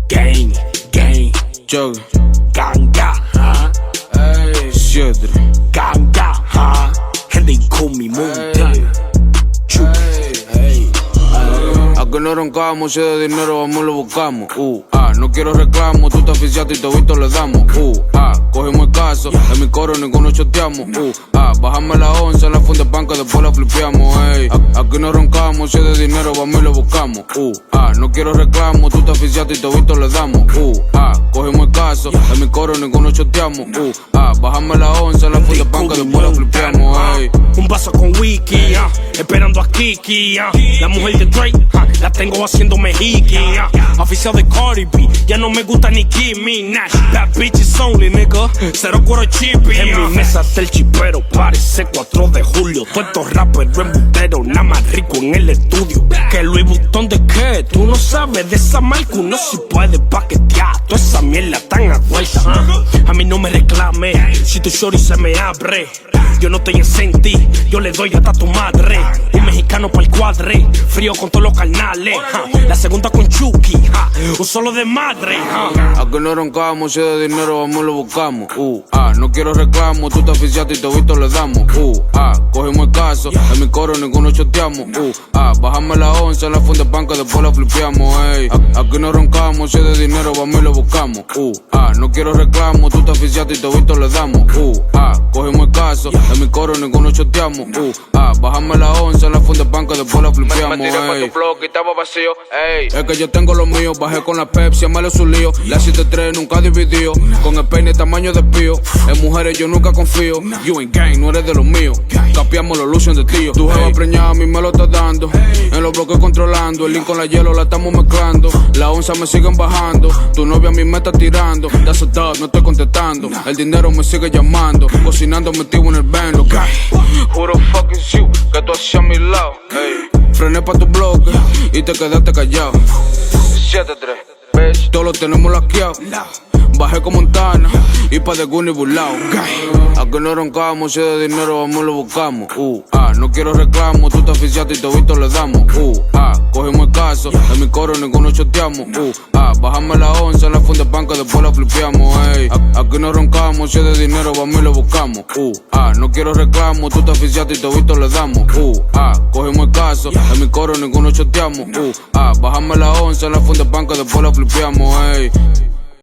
Gang, gang, Chug, ganga, huh? ey, Siedre, Ganga, huh? And they call me Montana. a que no roncamos, si de dinero vamos y lo buscamos. No quiero reclamo, tú te oficiaste y todito le damos. Cogimos el caso, en mi coro ninguno choteamos. Bajame la 11, en la funda de pan que después la flipeamos. Aquí no roncamos, si de dinero vamos y lo buscamos. No quiero reclamo, tú te oficiaste y todito le damos. Cogimos el caso, en mi coro ninguno choteamos. Bajame la 11, en la funda de pan que después la flipeamos. Un vaso con whisky, esperando a Kiki, La mujer de Drake, la tengo haciéndome hiki, Oficial de Cardi B, ya no me gusta ni Nicki Minaj. Bad bitches only, nigga, cero cuero chippy. En mi mesa está el chipero, parece 4 de julio. Todos estos raperos embusteros, nada más rico en el estudio. Que Louis Vuitton de qué, tú no sabes de esa marca, uno si puede paquetear. Toda esa mierda tan a vuelta, A mí no me reclame, si tu shorty se me abre. Yo no estoy en senti, yo le doy hasta tu madre. Un mexicano pa'l cuadre, frío con todos los carnales. La segunda con Chucky, un solo de madre. Aquí no roncamos, si de dinero vamos y lo buscamos. No quiero reclamo, tú te oficiaste y todito le damos. Cogimos el caso, en mi coro ninguno choteamos. Bajame la 11, en la funda de pan que después la flipeamos. Aquí no roncamos, si de dinero vamos y lo buscamos. No quiero reclamo, tú te oficiaste y todito le damos. Cogimos el caso, en mi coro ninguno choteamos. Bajame la 11, en la funda de pan que después la flipeamos. Me tiré pa' tu flow, que estaba vacío, ey. Es que yo tengo lo mío, bajé con la Pepsi, amale su lío. La 7-3 nunca dividió, con el peine tamaño de pío. En mujeres yo nunca confío, you ain't gang, no eres de los míos. Capiamos los lucios de tío. Tu jeva preñada a mí me lo está dando, en los bloques controlando. El link con la hielo la estamos mezclando. La onza me siguen bajando, tu novia a mí me está tirando. That's a dub, no estoy contestando, el dinero me sigue llamando. Cocinando metido en el Benlo. Who the fuck is you, que tú haces a mi lado, ey. Frené pa' tu bloque y te quedaste callado. 7-3, bitch. Todos lo tenemos laqueado. Bajé con Montana y pa' de Guni burlao. Aquí no roncamos, si de dinero vamos y lo buscamos. No quiero reclamo, tú te oficiaste y todito le damos. Cogimos el caso, en mi coro ninguno choteamos. Bajame la 11, en la funda de pan que después la flipeamos. Aquí no roncamos, si de dinero vamos y lo buscamos. No quiero reclamo, tú te oficiaste y todito le damos. Cogimos el caso, en mi coro ninguno choteamos. Bajame la 11, en la funda de pan que después la flipeamos.